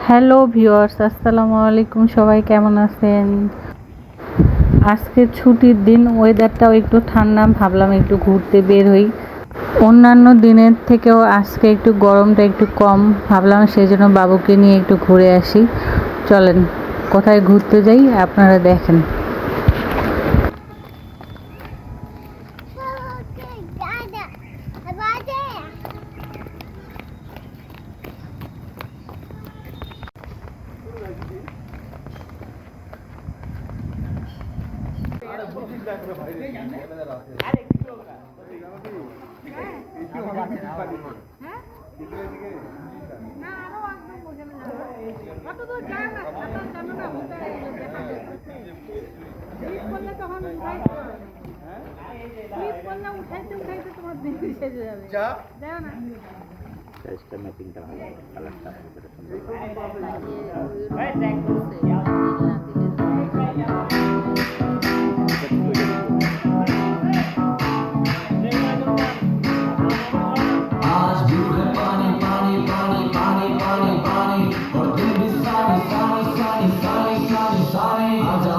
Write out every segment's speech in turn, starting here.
Hello viewers, আসসালামু আলাইকুম। সবাই কেমন আছেন? আজকে ছুটির দিন, ওয়েদারটাও একটু ঠান্ডা, ভাবলাম একটু ঘুরতে বের হই। অন্যান্য দিনের থেকেও আজকে একটু গরমটা একটু কম, ভাবলাম সেই জন্য বাবুকে নিয়ে একটু ঘুরে আসি। চলেন কোথায় ঘুরতে যাই আপনারা দেখেন। সাইজটা ম্যাপিংটা ভালো, কালারটা आज भी है पानी पानी पानी पानी पानी पानी और दिल भी सानी सानी सानी सानी सानी सानी आजा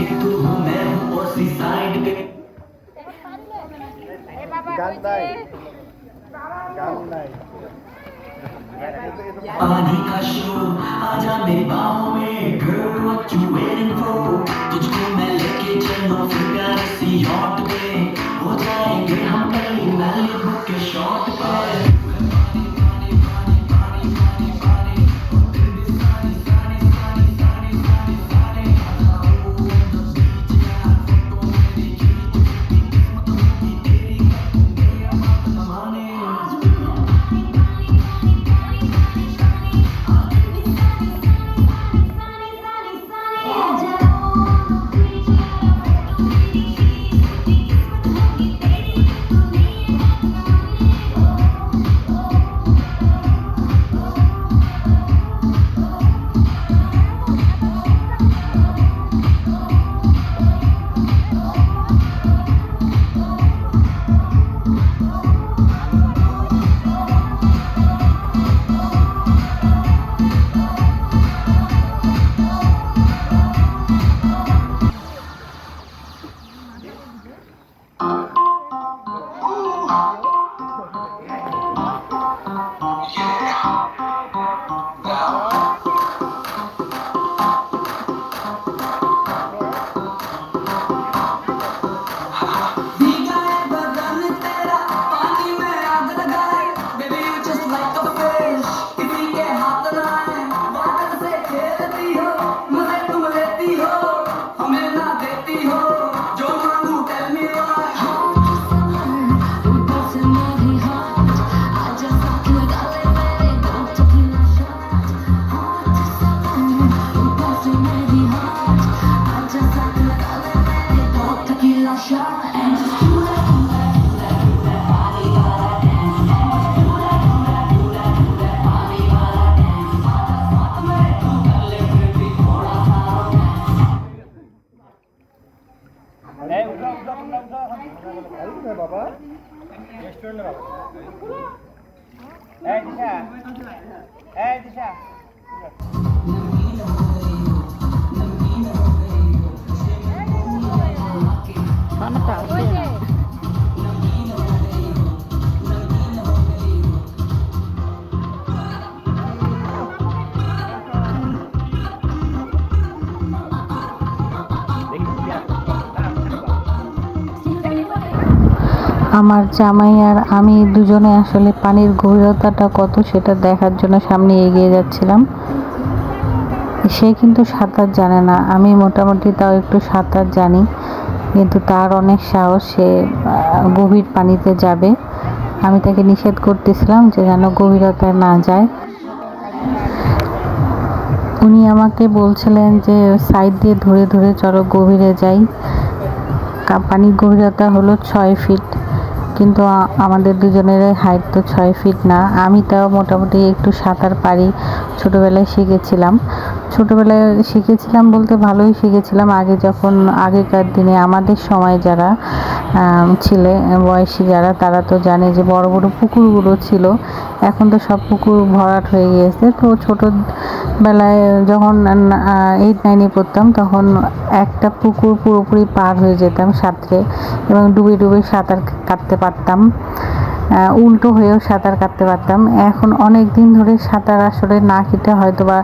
एक तू हूँ मैं हूँ और सी साइड पे पानी का शोर आजा मेरी बाहों में girl what you waiting for तुझको मैं लेके चलूं फिर सी हॉट पे हो जाएंगे हम कहीं मैलिबू के शॉट पे আমার জামাই আর আমি দুজনে আসলে পানির গভীরতাটা কত সেটা দেখার জন্য সামনে এগিয়ে যাচ্ছিলাম। সে কিন্তু সাঁতার জানে না, আমি মোটামুটি তাও একটু সাঁতার জানি, কিন্তু তার অনেক সাহস, সে গভীর পানিতে যাবে। আমি তাকে নিষেধ করতেছিলাম যে যেন গভীরতায় না যায়। উনি আমাকে বলছিলেন যে সাইড দিয়ে ধরে ধরে চলো গভীরে যাই। পানির গভীরতা হলো 6 ফিট, কিন্তু আমাদের দুজনের হাইট তো 6 ফিট না। আমি তাও মোটামুটি একটু সাঁতার পারি, ছোটোবেলায় শিখেছিলাম বলতে ভালোই শিখেছিলাম। আগেকার দিনে আমাদের সময় যারা ছিলে বয়সী যারা, তারা তো জানে যে বড় বড় পুকুরগুলো ছিল। এখন তো সব পুকুর ভরাট হয়ে গিয়েছে। তো ছোটোবেলায় যখন 8-9-এ পড়তাম, তখন একটা পুকুর পুরোপুরি পার হয়ে যেতাম সাঁতরে, এবং ডুবে ডুবে সাঁতার কাটতে পারতাম, উল্টো হয়েও সাঁতার কাটতে পারতাম। এখন অনেক দিন ধরে সাঁতার আসলে না কেটে হয়তো বা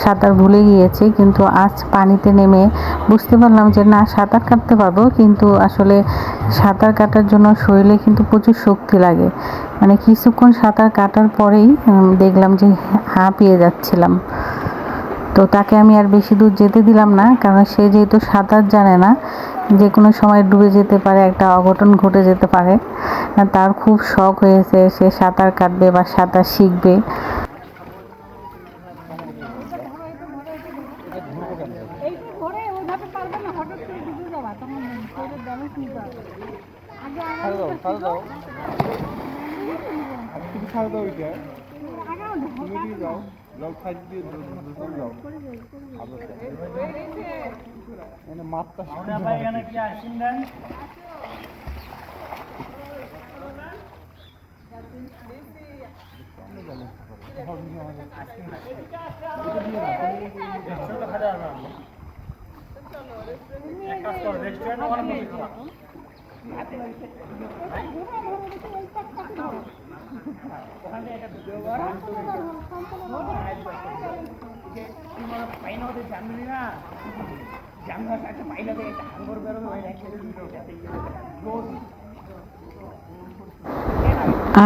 সাঁতার ভুলে গিয়েছি, কিন্তু আজ পানিতে নেমে বুঝতে পারলাম যে না, সাঁতার কাটতে পারবো, কিন্তু আসলে সাঁতার কাটার জন্য শরীরে কিন্তু প্রচুর শক্তি লাগে। মানে কিছুক্ষণ সাঁতার কাটার পরেই দেখলাম যে হাঁপিয়ে যাচ্ছিলাম। তো তাকে আমি আর বেশি দূর যেতে দিলাম না, কারণ সে যেহেতু সাঁতার জানে না, যে কোনো সময় ডুবে যেতে পারে, একটা অঘটন ঘটে যেতে পারে। তার খুব শখ হয়েছে সে সাঁতার কাটবে বা সাঁতার শিখবে।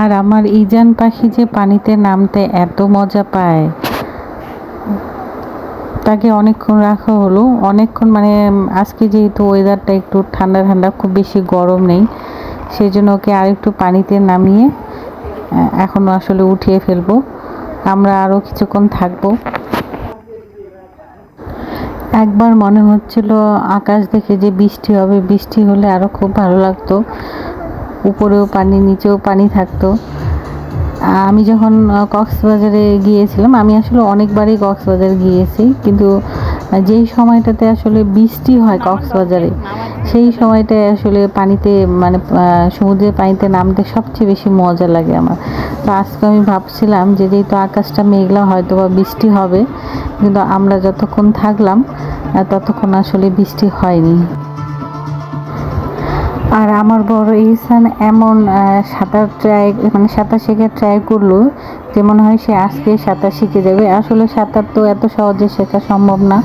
আর আমার ইজান পাখি যে পানিতে নামতে এত মজা পায়, তাকে অনেকক্ষণ রাখা হলো, অনেকক্ষণ মানে আজকে যেহেতু ওয়েদারটা একটু ঠান্ডা ঠান্ডা, খুব বেশি গরম নেই, সেই জন্য ওকে আর একটু পানিতে নামিয়ে এখনও আসলে উঠিয়ে ফেলবো। আমরা আরও কিছুক্ষণ থাকবো। একবার মনে হচ্ছিল আকাশ দেখে যে বৃষ্টি হবে, বৃষ্টি হলে আরও খুব ভালো লাগতো, উপরেও পানি নিচেও পানি থাকতো। আমি যখন কক্সবাজারে গিয়েছিলাম, আমি আসলে অনেকবারই কক্সবাজার গিয়েছি, কিন্তু যেই সময়টাতে আসলে বৃষ্টি হয় কক্সবাজারে, সেই সময়টায় আসলে পানিতে মানে সমুদ্রের পানিতে নামতে সবচেয়ে বেশি মজা লাগে আমার। তো আজকে আমি ভাবছিলাম যে যেহেতু আকাশটা মেঘলা, হয়তো বা বৃষ্টি হবে, কিন্তু আমরা যতক্ষণ থাকলাম ততক্ষণ আসলে বৃষ্টি হয়নি। আর আমার বড় ইহসান এমন সাঁতার শেখার ট্রাই করলো যে মনে হয় সে আজকে সাঁতার শিখে যাবে। আসলে সাঁতার তো এত সহজে শেখা সম্ভব না,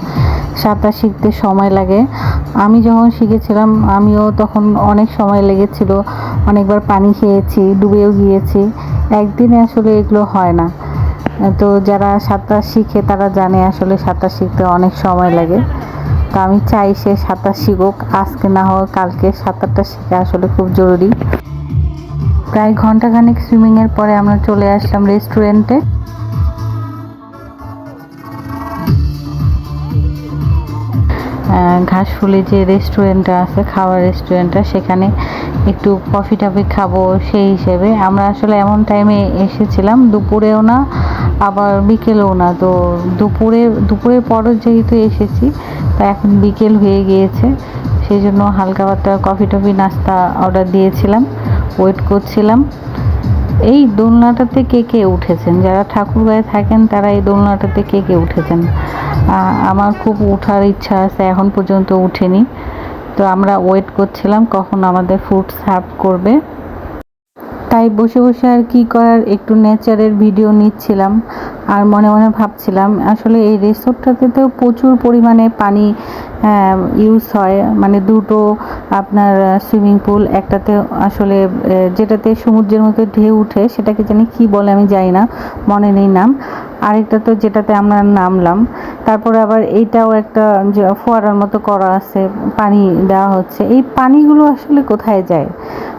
সাঁতার শিখতে সময় লাগে। আমি যখন শিখেছিলাম, আমিও তখন অনেক সময় লেগেছিল, অনেকবার পানি খেয়েছি, ডুবেও গিয়েছি। একদিনে আসলে এগুলো হয় না। তো যারা সাঁতার শিখে তারা জানে আসলে সাঁতার শিখতে অনেক সময় লাগে। তো আমি চাই সে সাঁতার শিখুক, আজকে না হোক কালকে। সাঁতারটা শেখা আসলে খুব জরুরি। প্রায় ঘন্টাখানেক সুইমিংয়ের পরে আমরা চলে আসলাম রেস্টুরেন্টে। ঘাসফুলি যে রেস্টুরেন্টটা আছে, খাওয়ার রেস্টুরেন্টটা, সেখানে একটু কফি টফি খাবো সেই হিসেবে আমরা আসলে এমন টাইমে এসেছিলাম, দুপুরেও না আবার বিকেলেও না। তো দুপুরের পরও যেহেতু এসেছি, তা এখন বিকেল হয়ে গিয়েছে, সেই জন্য হালকা পাতলা কফি টফি নাস্তা অর্ডার দিয়েছিলাম, ওয়েট করছিলাম। এই দোলনাটাতে কে কে উঠেছেন? যারা ঠাকুরগাঁয়ে থাকেন তারা এই দোলনাটাতে কে কে উঠেছেন? আমার খুব ওঠার ইচ্ছা আছে, এখন পর্যন্ত উঠেনি। তো আমরা ওয়েট করছিলাম কখন আমাদের ফুড সার্ভ করবে। তাই বসে বসে আর কি করার, একটু নেচারের ভিডিও নিচ্ছিলাম আর মনে মনে ভাবছিলাম আসলে এই রিসোর্টটাতে তো প্রচুর পরিমাণে পানি ইউজ হয়, মানে দুটো আপনার সুইমিং পুল, একটাতে আসলে যেটাতে সমুদ্রের মধ্যে ঢেউ উঠে সেটাকে জানি কি বলে আমি জানি না, মনে নেই নাম। আরেকটা তো যেটাতে আমরা নামলাম, তারপরে আবার এইটাও একটা ফোয়ারার মতো করা আছে, পানি দেওয়া হচ্ছে। এই পানিগুলো আসলে কোথায় যায়?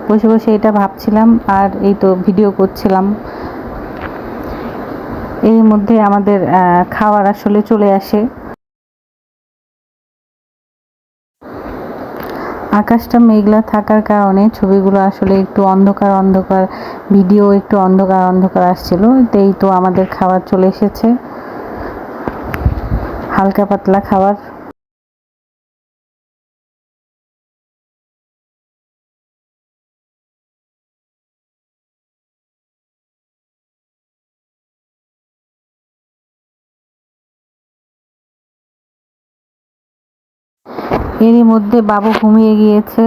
বসে বসে এটা ভাবছিলাম আর এই তো ভিডিও করছিলাম। এর মধ্যে আমাদের খাবার আসলে চলে আসে। আকাশটা মেঘলা থাকার কারণে ছবিগুলো আসলে একটু অন্ধকার অন্ধকার, ভিডিও একটু অন্ধকার অন্ধকার আসছিল। এই তো আমাদের খাবার চলে এসেছে, হালকা পাতলা খাবার। এরই মধ্যে বাবু ঘুমিয়ে গিয়েছে।